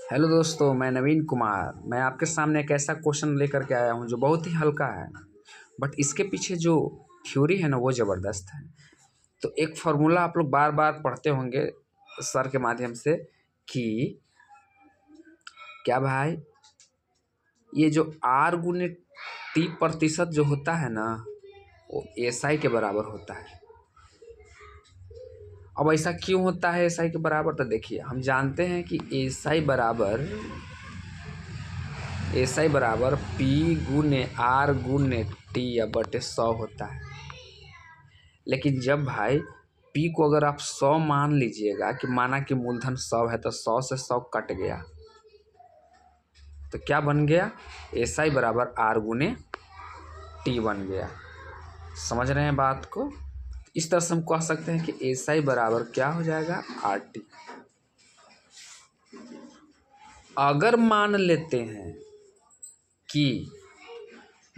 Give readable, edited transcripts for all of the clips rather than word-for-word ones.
Hello दोस्तों, मैं नवीन कुमार। मैं आपके सामने एक ऐसा क्वेश्चन लेकर के आया हूँ जो बहुत ही हल्का है, बट इसके पीछे जो थ्योरी है ना वो ज़बरदस्त है। तो एक फार्मूला आप लोग बार बार पढ़ते होंगे सर के माध्यम से कि क्या भाई, ये जो आर गुने टी प्रतिशत जो होता है ना वो एस आई के बराबर होता है। अब ऐसा क्यों होता है एस आई के बराबर? तो देखिए, हम जानते हैं कि एस आई बराबर पी गुने आर गुने टी या बटे 100 होता है। लेकिन जब भाई पी को अगर आप 100 मान लीजिएगा कि माना कि मूलधन 100 है तो 100 से 100 कट गया तो क्या बन गया? एस आई बराबर आर गुने टी बन गया। समझ रहे हैं बात को? इस तरह से हम कह सकते हैं कि एस आई बराबर क्या हो जाएगा? R T. अगर मान लेते हैं कि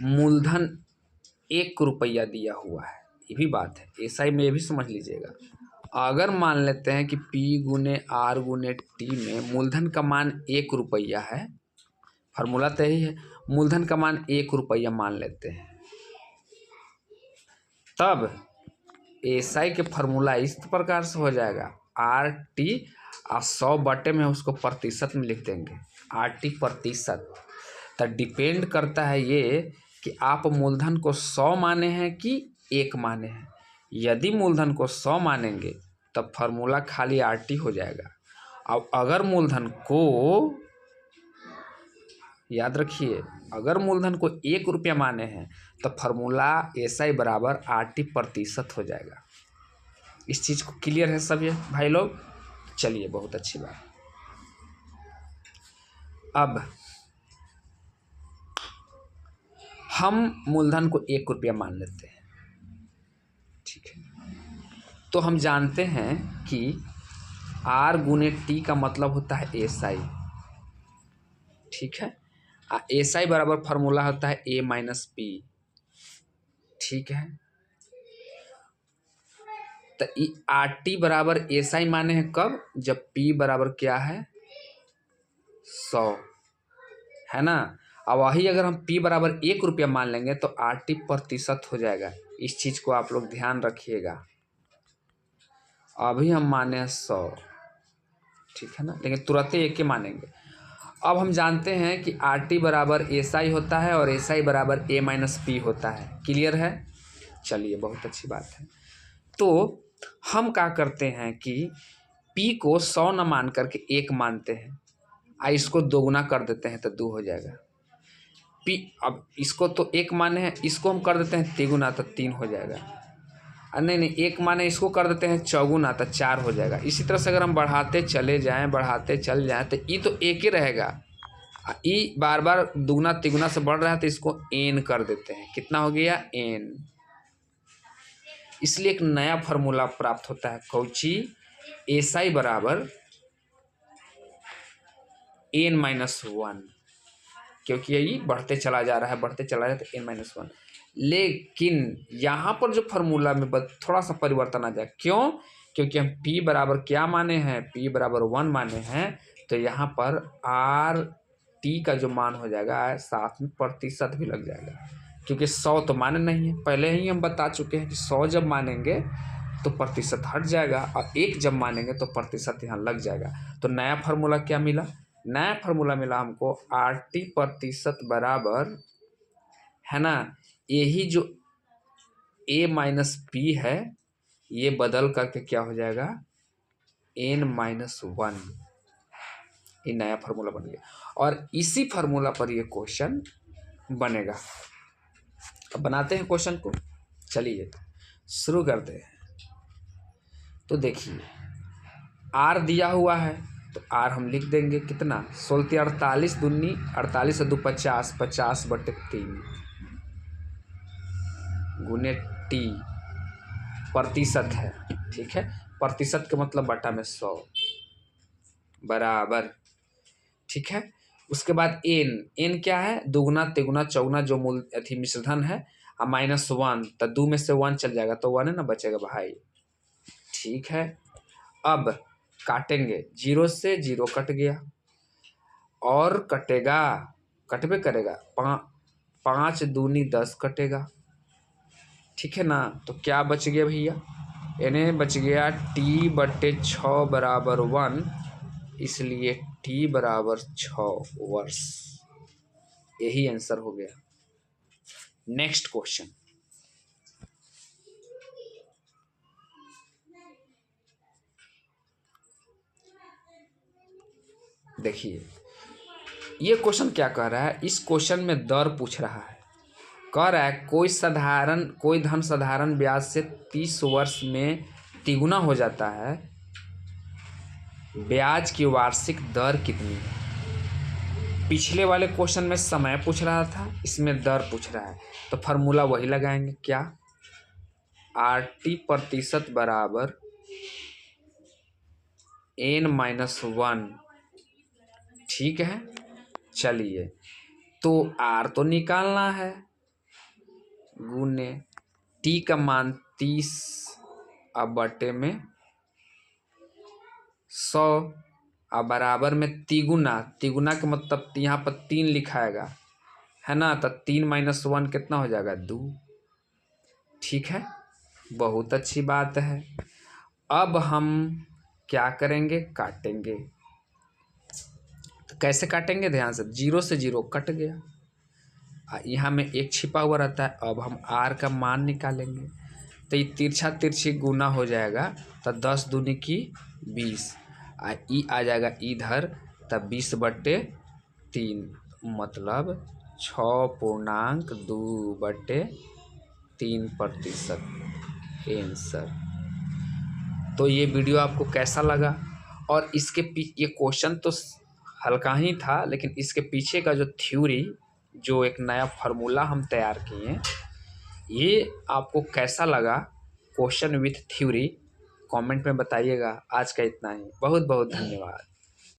मूलधन 1 रुपया दिया हुआ है, ये भी बात है, एस आई में ये भी समझ लीजिएगा। अगर मान लेते हैं कि P गुने आर गुने टी में मूलधन का मान 1 रुपया है, फार्मूला तो यही है, मूलधन का मान 1 रुपया मान लेते हैं, तब एस आई के फार्मूला इस प्रकार से हो जाएगा आर टी और 100 बटे में उसको प्रतिशत में लिख देंगे, आर टी प्रतिशत। तो डिपेंड करता है ये कि आप मूलधन को 100 माने हैं कि 1 माने हैं। यदि मूलधन को 100 मानेंगे तब फार्मूला खाली आर टी हो जाएगा। अब अगर मूलधन को, याद रखिए, अगर मूलधन को 1 रुपया माने हैं तो फार्मूला एस आई बराबर आर टी प्रतिशत हो जाएगा। इस चीज़ को क्लियर है सब ये भाई लोग? चलिए, बहुत अच्छी बात। अब हम मूलधन को 1 रुपया मान लेते हैं, ठीक है। तो हम जानते हैं कि आर गुने टी का मतलब होता है एस आई, ठीक है। एस आई बराबर फार्मूला होता है ए माइनस पी, ठीक है। तो आर टी बराबर एस आई माने हैं कब? जब पी बराबर क्या है? 100, है ना। अब वही अगर हम पी बराबर 1 रुपया मान लेंगे तो आर टी प्रतिशत हो जाएगा। इस चीज़ को आप लोग ध्यान रखिएगा। अभी हम माने 100, ठीक है ना, लेकिन तुरंत ही 1 के मानेंगे। अब हम जानते हैं कि आर टी बराबर एस आई होता है और एस आई बराबर ए माइनस पी होता है। क्लियर है? चलिए, बहुत अच्छी बात है। तो हम क्या करते हैं कि पी को 100 न मान करके 1 मानते हैं, इसको दोगुना कर देते हैं तो 2 हो जाएगा। पी, अब इसको तो 1 माने हैं, इसको हम कर देते हैं तिगुना तो 3 हो जाएगा। नहीं, 1 माने इसको कर देते हैं चौगुना तो 4 हो जाएगा। इसी तरह से अगर हम बढ़ाते चले जाएं, बढ़ाते चल जाएं तो ई तो 1 ही रहेगा। ई बार बार दुगुना तिगुना से बढ़ रहा है तो इसको एन कर देते हैं। कितना हो गया? एन। इसलिए एक नया फार्मूला प्राप्त होता है, कौची? एस आई बराबर एन माइनस 1, क्योंकि यही बढ़ते चला जा रहा है, बढ़ते चला जा रहा है तो एन माइनस 1। लेकिन यहाँ पर जो फार्मूला में थोड़ा सा परिवर्तन आ जाए। क्यों? क्योंकि हम P बराबर क्या माने हैं? P बराबर 1 माने हैं, तो यहाँ पर आर टी का जो मान हो जाएगा साथ में प्रतिशत भी लग जाएगा, क्योंकि 100 तो माने नहीं है। पहले ही हम बता चुके हैं कि 100 जब मानेंगे तो प्रतिशत हट जाएगा और 1 जब मानेंगे तो प्रतिशत यहाँ लग जाएगा। तो नया फार्मूला क्या मिला? नया फार्मूला मिला हमको आर टी प्रतिशत बराबर, है ना, यही जो ए माइनस पी है ये बदल करके क्या हो जाएगा? N minus 1। ये नया फार्मूला बन गया और इसी फार्मूला पर ये क्वेश्चन बनेगा। अब बनाते हैं क्वेश्चन को, चलिए शुरू करते हैं। तो देखिए, आर दिया हुआ है तो आर हम लिख देंगे कितना? 16 48 दूनी 48 से 2 50, 50 बटे 3 गुने टी प्रतिशत है, ठीक है। प्रतिशत का मतलब बटा में 100 बराबर, ठीक है। उसके बाद एन, एन क्या है? दुगुना तिगुना चौगुना जो मूल अथी मिश्रधन है, और माइनस 1, तो 2 में से 1 चल जाएगा तो 1 है ना बचेगा भाई, ठीक है। अब काटेंगे, 0 से 0 कट गया, और कटेगा, कटबे करेगा, 5 दूनी 10 कटेगा, ठीक है ना। तो क्या बच गया भैया, यानी बच गया t/6 बराबर 1, इसलिए t बराबर 6 वर्ष। यही आंसर हो गया। नेक्स्ट क्वेश्चन, देखिए ये क्वेश्चन क्या कह रहा है। इस क्वेश्चन में दर पूछ रहा है, कह रहा है कोई धन साधारण ब्याज से 30 वर्ष में तिगुना हो जाता है, ब्याज की वार्षिक दर कितनी है। पिछले वाले क्वेश्चन में समय पूछ रहा था, इसमें दर पूछ रहा है, तो फार्मूला वही लगाएंगे, क्या, RT% बराबर N-1, ठीक है। चलिए, तो R तो निकालना है, गुने T का मान 30 अब बटे में 100 अब बराबर में तिगुना, तिगुना का मतलब यहाँ पर 3 लिखाएगा, है ना। तो 3 - 1 कितना हो जाएगा, 2, ठीक है। बहुत अच्छी बात है। अब हम क्या करेंगे, काटेंगे। तो कैसे काटेंगे, ध्यान से, 0 से 0 कट गया, यहाँ में 1 छिपा हुआ रहता है। अब हम R का मान निकालेंगे, तो ये तिरछा तिरछी गुना हो जाएगा, तो 10 दूनी की 20, ई आ जाएगा इधर, तब 20/3 मतलब 6.2/3% आंसर। तो ये वीडियो आपको कैसा लगा, और इसके ये क्वेश्चन तो हल्का ही था, लेकिन इसके पीछे का जो थ्योरी, जो एक नया फार्मूला हम तैयार किए, ये आपको कैसा लगा, क्वेश्चन विथ थ्योरी, कमेंट में बताइएगा। आज का इतना ही, बहुत बहुत धन्यवाद।